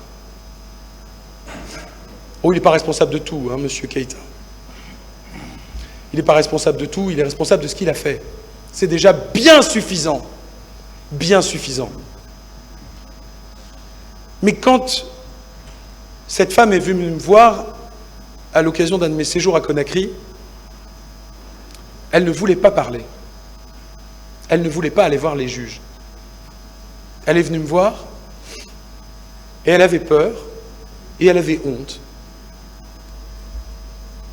Oh, il n'est pas responsable de tout, hein, monsieur Keïta. Il n'est pas responsable de tout, il est responsable de ce qu'il a fait. C'est déjà bien suffisant. Bien suffisant. Mais quand cette femme est venue me voir à l'occasion d'un de mes séjours à Conakry, elle ne voulait pas parler. Elle ne voulait pas aller voir les juges. Elle est venue me voir et elle avait peur et elle avait honte.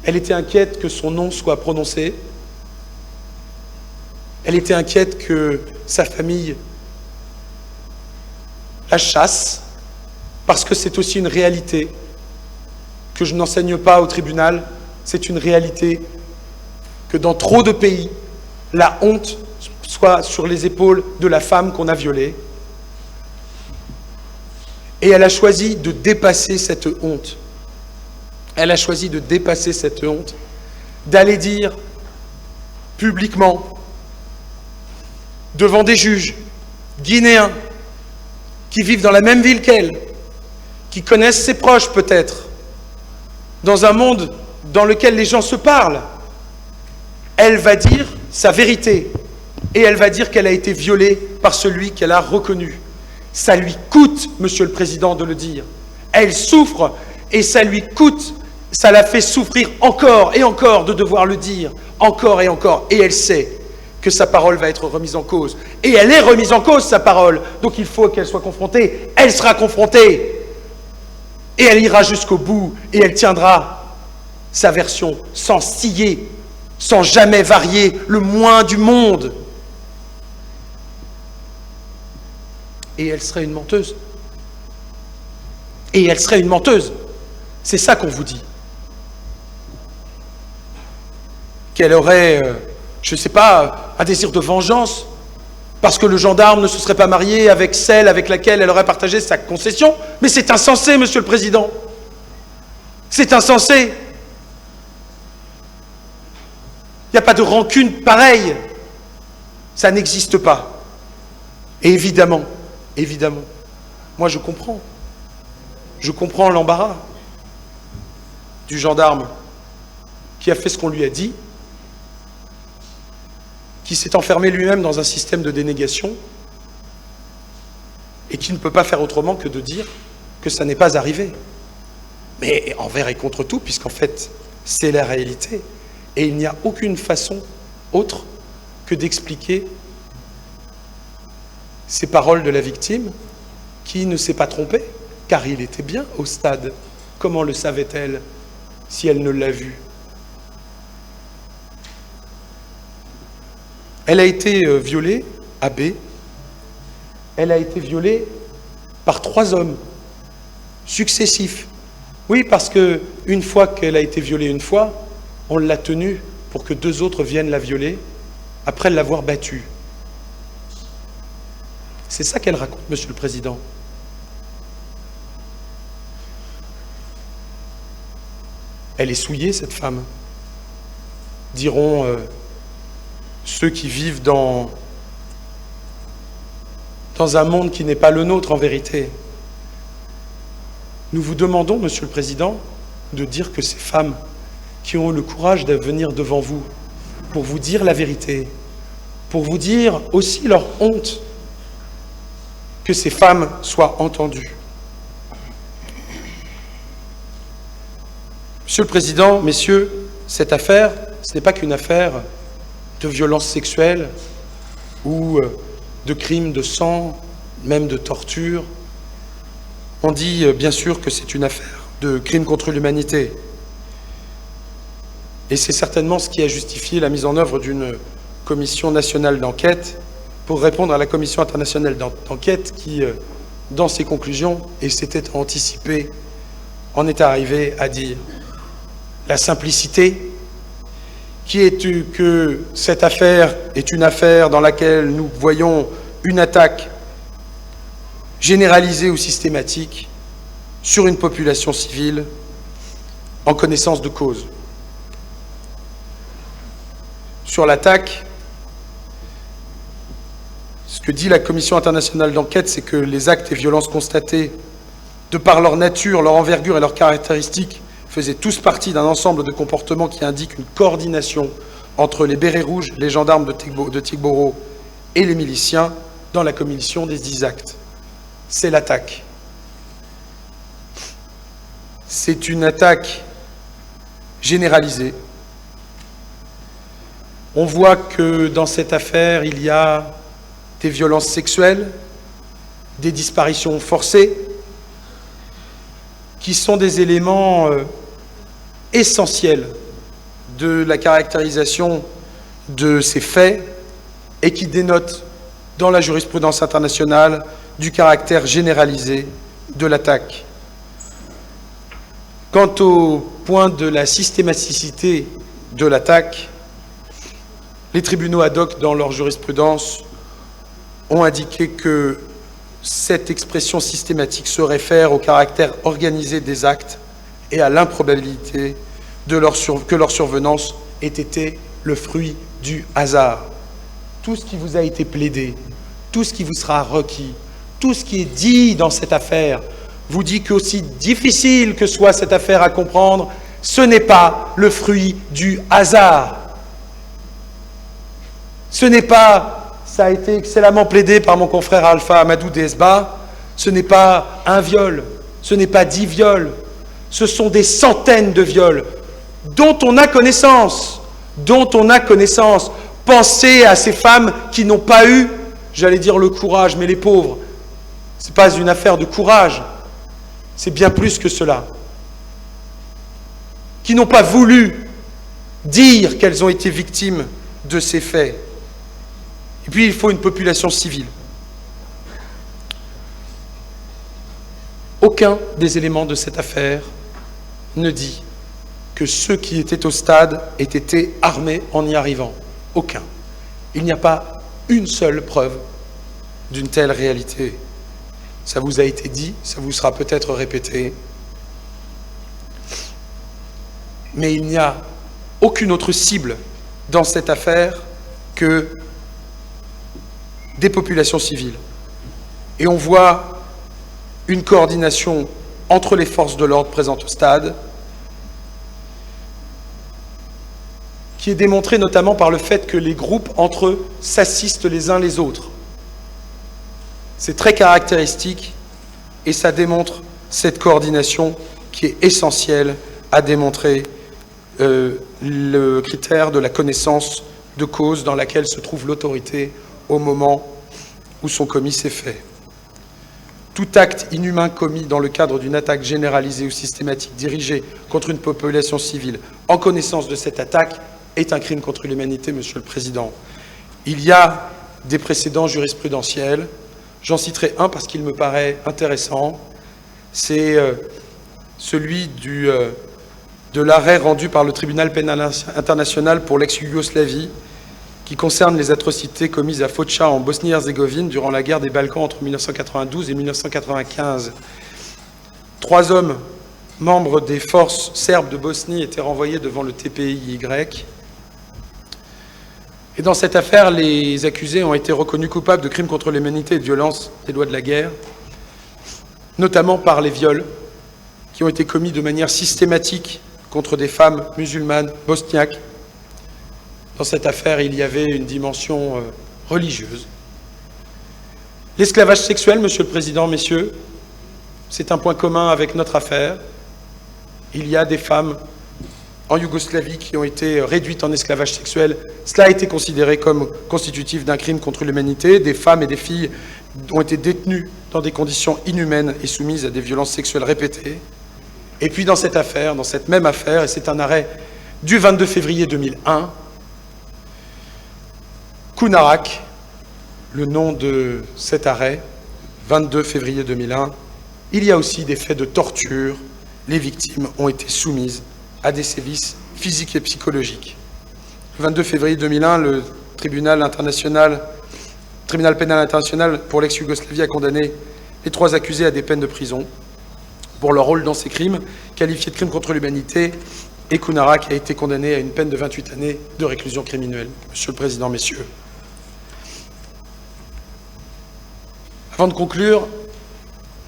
Elle était inquiète que son nom soit prononcé. Elle était inquiète que sa famille la chasse, parce que c'est aussi une réalité que je n'enseigne pas au tribunal. C'est une réalité que dans trop de pays, la honte soit sur les épaules de la femme qu'on a violée. Et elle a choisi de dépasser cette honte. Elle a choisi de dépasser cette honte, d'aller dire publiquement, devant des juges guinéens qui vivent dans la même ville qu'elle, qui connaissent ses proches peut-être, dans un monde dans lequel les gens se parlent, elle va dire sa vérité et elle va dire qu'elle a été violée par celui qu'elle a reconnu. Ça lui coûte, Monsieur le Président, de le dire. Elle souffre et ça lui coûte, ça la fait souffrir encore et encore de devoir le dire, encore et encore. Et elle sait que sa parole va être remise en cause. Et elle est remise en cause, sa parole. Donc il faut qu'elle soit confrontée. Elle sera confrontée. Et elle ira jusqu'au bout. Et elle tiendra sa version sans scier, sans jamais varier le moins du monde. Et elle serait une menteuse. Et elle serait une menteuse. C'est ça qu'on vous dit. Qu'elle aurait, je ne sais pas, un désir de vengeance, parce que le gendarme ne se serait pas marié avec celle avec laquelle elle aurait partagé sa concession. Mais c'est insensé, Monsieur le Président. C'est insensé. Il n'y a pas de rancune pareille. Ça n'existe pas. Et évidemment, moi je comprends. Je comprends l'embarras du gendarme qui a fait ce qu'on lui a dit, qui s'est enfermé lui-même dans un système de dénégation et qui ne peut pas faire autrement que de dire que ça n'est pas arrivé. Mais envers et contre tout, puisqu'en fait, c'est la réalité. Et il n'y a aucune façon autre que d'expliquer ces paroles de la victime qui ne s'est pas trompée, car il était bien au stade. Comment le savait-elle si elle ne l'a vu ? Elle a été violée, Abbé. Elle a été violée par 3 hommes successifs. Oui, parce que une fois qu'elle a été violée une fois, on l'a tenue pour que 2 autres viennent la violer après l'avoir battue. C'est ça qu'elle raconte, Monsieur le Président. Elle est souillée, cette femme, diront ceux qui vivent dans un monde qui n'est pas le nôtre en vérité. Nous vous demandons, Monsieur le Président, de dire que ces femmes qui ont eu le courage de venir devant vous pour vous dire la vérité, pour vous dire aussi leur honte, que ces femmes soient entendues. Monsieur le Président, messieurs, cette affaire, ce n'est pas qu'une affaire de violence sexuelle ou de crimes de sang, même de torture. On dit bien sûr que c'est une affaire de crime contre l'humanité. Et c'est certainement ce qui a justifié la mise en œuvre d'une commission nationale d'enquête pour répondre à la commission internationale d'enquête qui, dans ses conclusions, et s'était anticipé, en est arrivé à dire la simplicité qui est que cette affaire est une affaire dans laquelle nous voyons une attaque généralisée ou systématique sur une population civile en connaissance de cause. Sur l'attaque, ce que dit la Commission internationale d'enquête, c'est que les actes et violences constatés, de par leur nature, leur envergure et leurs caractéristiques, faisaient tous partie d'un ensemble de comportements qui indiquent une coordination entre les bérets rouges, les gendarmes de Tigboro et les miliciens dans la commission des 10 actes. C'est l'attaque. C'est une attaque généralisée. On voit que dans cette affaire, il y a des violences sexuelles, des disparitions forcées, qui sont des éléments essentiels de la caractérisation de ces faits et qui dénotent dans la jurisprudence internationale du caractère généralisé de l'attaque. Quant au point de la systématicité de l'attaque, les tribunaux ad hoc dans leur jurisprudence ont indiqué que cette expression systématique se réfère au caractère organisé des actes et à l'improbabilité que leur survenance ait été le fruit du hasard. Tout ce qui vous a été plaidé, tout ce qui vous sera requis, tout ce qui est dit dans cette affaire vous dit qu'aussi difficile que soit cette affaire à comprendre, ce n'est pas le fruit du hasard. Ce n'est pas, ça a été excellemment plaidé par mon confrère Alpha Amadou Desba, ce n'est pas un viol, ce n'est pas 10 viols, ce sont des centaines de viols dont on a connaissance, Pensez à ces femmes qui n'ont pas eu, j'allais dire le courage, mais les pauvres, ce n'est pas une affaire de courage, c'est bien plus que cela, qui n'ont pas voulu dire qu'elles ont été victimes de ces faits. Et puis il faut une population civile. Aucun des éléments de cette affaire ne dit que ceux qui étaient au stade aient été armés en y arrivant. Aucun. Il n'y a pas une seule preuve d'une telle réalité. Ça vous a été dit, ça vous sera peut-être répété. Mais il n'y a aucune autre cible dans cette affaire que des populations civiles. Et on voit une coordination entre les forces de l'ordre présentes au stade, qui est démontrée notamment par le fait que les groupes entre eux s'assistent les uns les autres. C'est très caractéristique et ça démontre cette coordination qui est essentielle à démontrer le critère de la connaissance de cause dans laquelle se trouve l'autorité au moment où sont commis ces faits. Tout acte inhumain commis dans le cadre d'une attaque généralisée ou systématique dirigée contre une population civile en connaissance de cette attaque est un crime contre l'humanité, Monsieur le Président. Il y a des précédents jurisprudentiels. J'en citerai un parce qu'il me paraît intéressant. C'est celui de l'arrêt rendu par le tribunal pénal international pour l'ex-Yougoslavie qui concerne les atrocités commises à Foča en Bosnie-Herzégovine durant la guerre des Balkans entre 1992 et 1995. 3 hommes, membres des forces serbes de Bosnie, étaient renvoyés devant le TPIY. Et dans cette affaire, les accusés ont été reconnus coupables de crimes contre l'humanité et de violence des lois de la guerre, notamment par les viols qui ont été commis de manière systématique contre des femmes musulmanes bosniaques. Dans cette affaire, il y avait une dimension religieuse. L'esclavage sexuel, Monsieur le Président, messieurs, c'est un point commun avec notre affaire. Il y a des femmes en Yougoslavie qui ont été réduites en esclavage sexuel. Cela a été considéré comme constitutif d'un crime contre l'humanité. Des femmes et des filles ont été détenues dans des conditions inhumaines et soumises à des violences sexuelles répétées. Et puis dans cette affaire, dans cette même affaire, et c'est un arrêt du 22 février 2001, Kunarak, le nom de cet arrêt, 22 février 2001, il y a aussi des faits de torture. Les victimes ont été soumises à des sévices physiques et psychologiques. Le 22 février 2001, le tribunal pénal international pour l'ex-Yougoslavie a condamné les 3 accusés à des peines de prison pour leur rôle dans ces crimes, qualifiés de crimes contre l'humanité, et Kounarak a été condamné à une peine de 28 années de réclusion criminelle. Monsieur le Président, messieurs. Avant de conclure,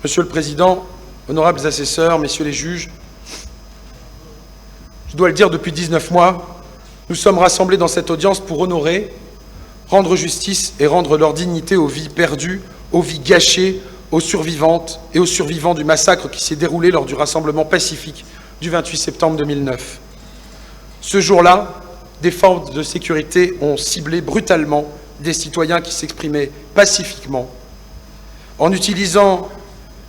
Monsieur le Président, honorables assesseurs, messieurs les juges, je dois le dire, depuis 19 mois, nous sommes rassemblés dans cette audience pour honorer, rendre justice et rendre leur dignité aux vies perdues, aux vies gâchées, aux survivantes et aux survivants du massacre qui s'est déroulé lors du rassemblement pacifique du 28 septembre 2009. Ce jour-là, des forces de sécurité ont ciblé brutalement des citoyens qui s'exprimaient pacifiquement, en utilisant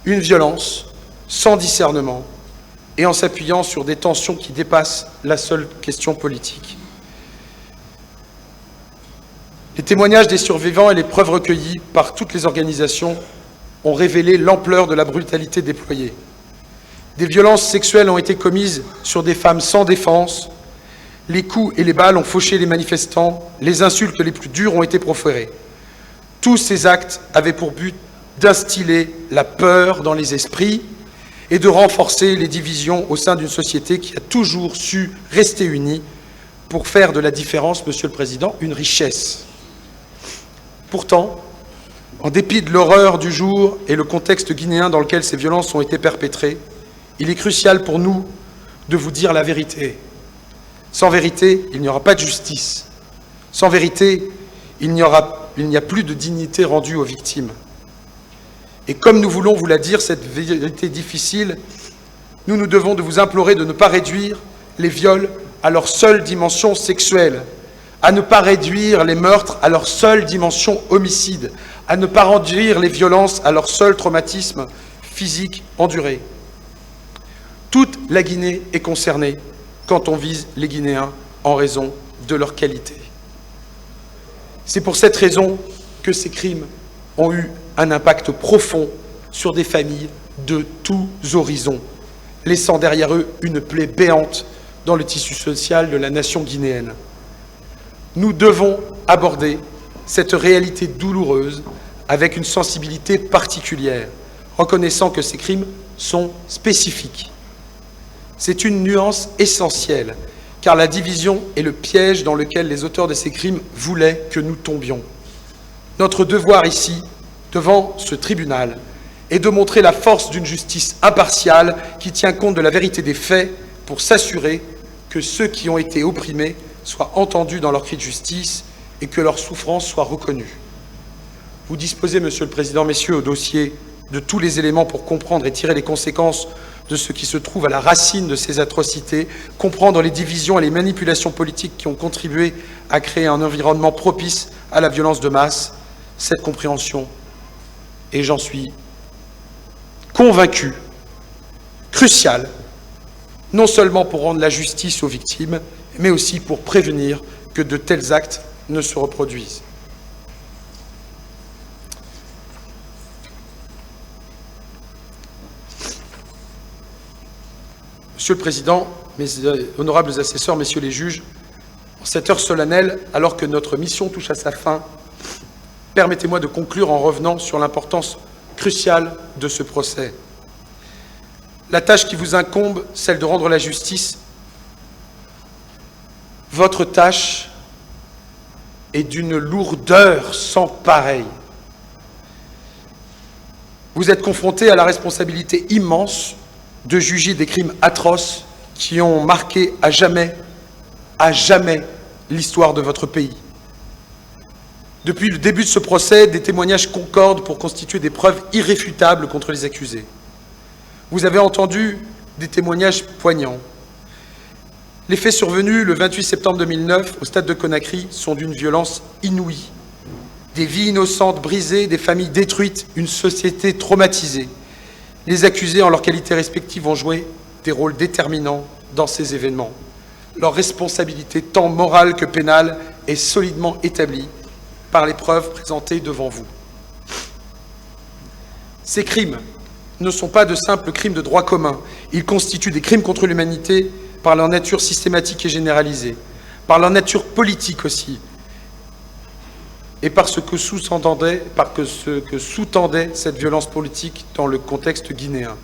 une violence sans discernement et en s'appuyant sur des tensions qui dépassent la seule question politique. Les témoignages des survivants et les preuves recueillies par toutes les organisations ont révélé l'ampleur de la brutalité déployée. Des violences sexuelles ont été commises sur des femmes sans défense, les coups et les balles ont fauché les manifestants, les insultes les plus dures ont été proférées. Tous ces actes avaient pour but d'instiller la peur dans les esprits et de renforcer les divisions au sein d'une société qui a toujours su rester unie pour faire de la différence, Monsieur le Président, une richesse. Pourtant, en dépit de l'horreur du jour et le contexte guinéen dans lequel ces violences ont été perpétrées, il est crucial pour nous de vous dire la vérité. Sans vérité, il n'y aura pas de justice. Sans vérité, il n'y a plus de dignité rendue aux victimes. Et comme nous voulons vous la dire, cette vérité difficile, nous devons de vous implorer de ne pas réduire les viols à leur seule dimension sexuelle, à ne pas réduire les meurtres à leur seule dimension homicide, à ne pas réduire les violences à leur seul traumatisme physique enduré. Toute la Guinée est concernée quand on vise les Guinéens en raison de leur qualité. C'est pour cette raison que ces crimes ont eu un impact profond sur des familles de tous horizons, laissant derrière eux une plaie béante dans le tissu social de la nation guinéenne. Nous devons aborder cette réalité douloureuse avec une sensibilité particulière, reconnaissant que ces crimes sont spécifiques. C'est une nuance essentielle, car la division est le piège dans lequel les auteurs de ces crimes voulaient que nous tombions. Notre devoir ici, devant ce tribunal, est de montrer la force d'une justice impartiale qui tient compte de la vérité des faits pour s'assurer que ceux qui ont été opprimés soient entendus dans leur cri de justice et que leur souffrance soit reconnue. Vous disposez, Monsieur le Président, messieurs, au dossier de tous les éléments pour comprendre et tirer les conséquences de ce qui se trouve à la racine de ces atrocités, comprendre les divisions et les manipulations politiques qui ont contribué à créer un environnement propice à la violence de masse. Cette compréhension, et j'en suis convaincu, cruciale, non seulement pour rendre la justice aux victimes, mais aussi pour prévenir que de tels actes ne se reproduisent. Monsieur le Président, mes honorables assesseurs, messieurs les juges, en cette heure solennelle, alors que notre mission touche à sa fin, permettez-moi de conclure en revenant sur l'importance cruciale de ce procès. La tâche qui vous incombe, celle de rendre la justice, votre tâche est d'une lourdeur sans pareille. Vous êtes confrontés à la responsabilité immense de juger des crimes atroces qui ont marqué à jamais l'histoire de votre pays. Depuis le début de ce procès, des témoignages concordent pour constituer des preuves irréfutables contre les accusés. Vous avez entendu des témoignages poignants. Les faits survenus le 28 septembre 2009 au stade de Conakry sont d'une violence inouïe. Des vies innocentes brisées, des familles détruites, une société traumatisée. Les accusés, en leur qualité respective, ont joué des rôles déterminants dans ces événements. Leur responsabilité, tant morale que pénale, est solidement établie par les preuves présentées devant vous. Ces crimes ne sont pas de simples crimes de droit commun. Ils constituent des crimes contre l'humanité par leur nature systématique et généralisée, par leur nature politique aussi, et par ce que sous-tendait cette violence politique dans le contexte guinéen.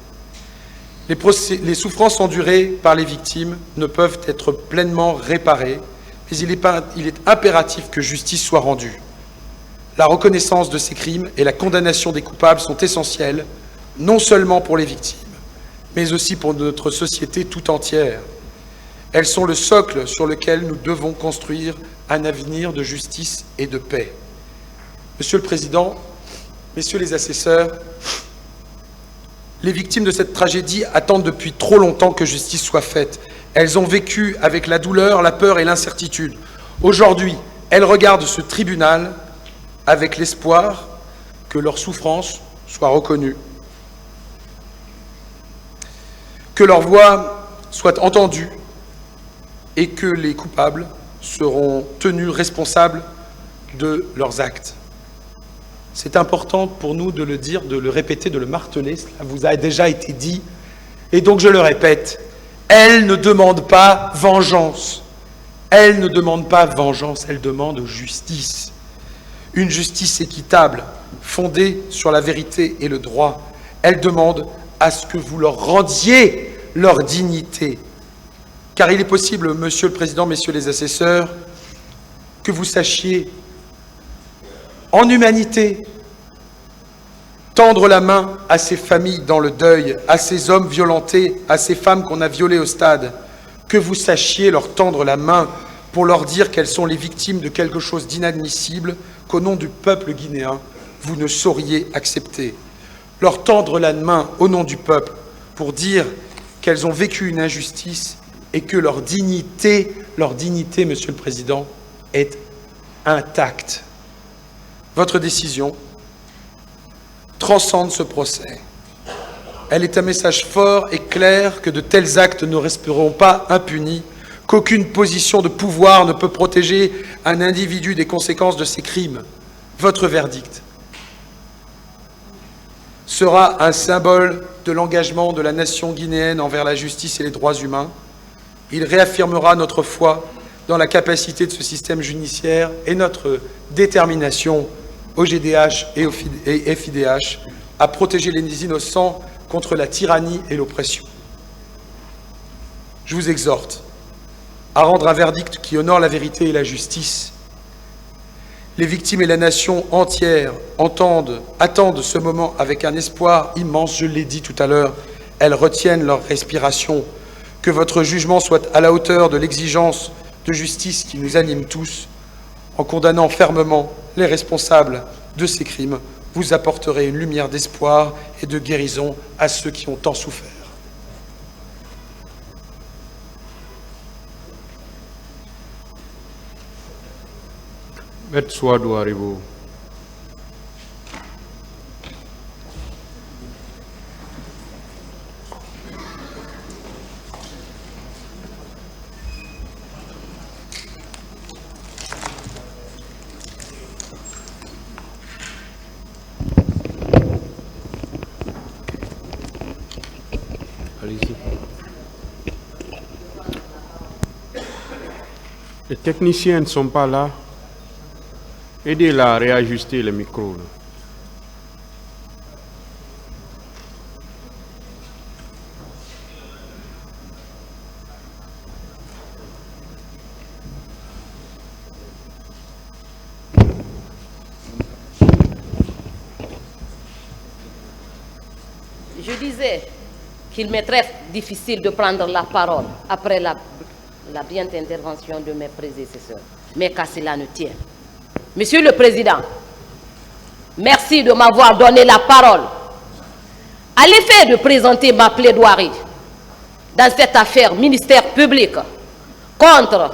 Les souffrances endurées par les victimes ne peuvent être pleinement réparées, mais il est impératif que justice soit rendue. La reconnaissance de ces crimes et la condamnation des coupables sont essentielles, non seulement pour les victimes, mais aussi pour notre société tout entière. Elles sont le socle sur lequel nous devons construire un avenir de justice et de paix. Monsieur le Président, Messieurs les assesseurs, les victimes de cette tragédie attendent depuis trop longtemps que justice soit faite. Elles ont vécu avec la douleur, la peur et l'incertitude. Aujourd'hui, elles regardent ce tribunal avec l'espoir que leur souffrance soit reconnue, que leur voix soit entendue et que les coupables seront tenus responsables de leurs actes. C'est important pour nous de le dire, de le répéter, de le marteler. Cela vous a déjà été dit. Et donc je le répète, elle ne demande pas vengeance. Elle ne demande pas vengeance, elle demande justice. Une justice équitable, fondée sur la vérité et le droit. Elle demande à ce que vous leur rendiez leur dignité. Car il est possible, Monsieur le Président, Messieurs les assesseurs, que vous sachiez, en humanité, tendre la main à ces familles dans le deuil, à ces hommes violentés, à ces femmes qu'on a violées au stade, que vous sachiez leur tendre la main pour leur dire qu'elles sont les victimes de quelque chose d'inadmissible, qu'au nom du peuple guinéen, vous ne sauriez accepter. Leur tendre la main au nom du peuple pour dire qu'elles ont vécu une injustice et que leur dignité, Monsieur le Président, est intacte. Votre décision transcende ce procès. Elle est un message fort et clair que de tels actes ne resteront pas impunis, qu'aucune position de pouvoir ne peut protéger un individu des conséquences de ses crimes. Votre verdict sera un symbole de l'engagement de la nation guinéenne envers la justice et les droits humains. Il réaffirmera notre foi dans la capacité de ce système judiciaire et notre détermination au GDH et au FIDH à protéger les innocents contre la tyrannie et l'oppression. Je vous exhorte à rendre un verdict qui honore la vérité et la justice. Les victimes et la nation entière attendent ce moment avec un espoir immense, je l'ai dit tout à l'heure. Elles retiennent leur respiration. Que votre jugement soit à la hauteur de l'exigence de justice qui nous anime tous. En condamnant fermement les responsables de ces crimes, vous apporterez une lumière d'espoir et de guérison à ceux qui ont tant souffert. Maître Souadou Aribo. Allez-y. Les techniciens ne sont pas là. Aidez-la à réajuster le micro. Là. Je disais qu'il m'est très difficile de prendre la parole après la brillante intervention de mes prédécesseurs, mais qu'à cela ne tient. Monsieur le Président, merci de m'avoir donné la parole. À l'effet de présenter ma plaidoirie dans cette affaire ministère public contre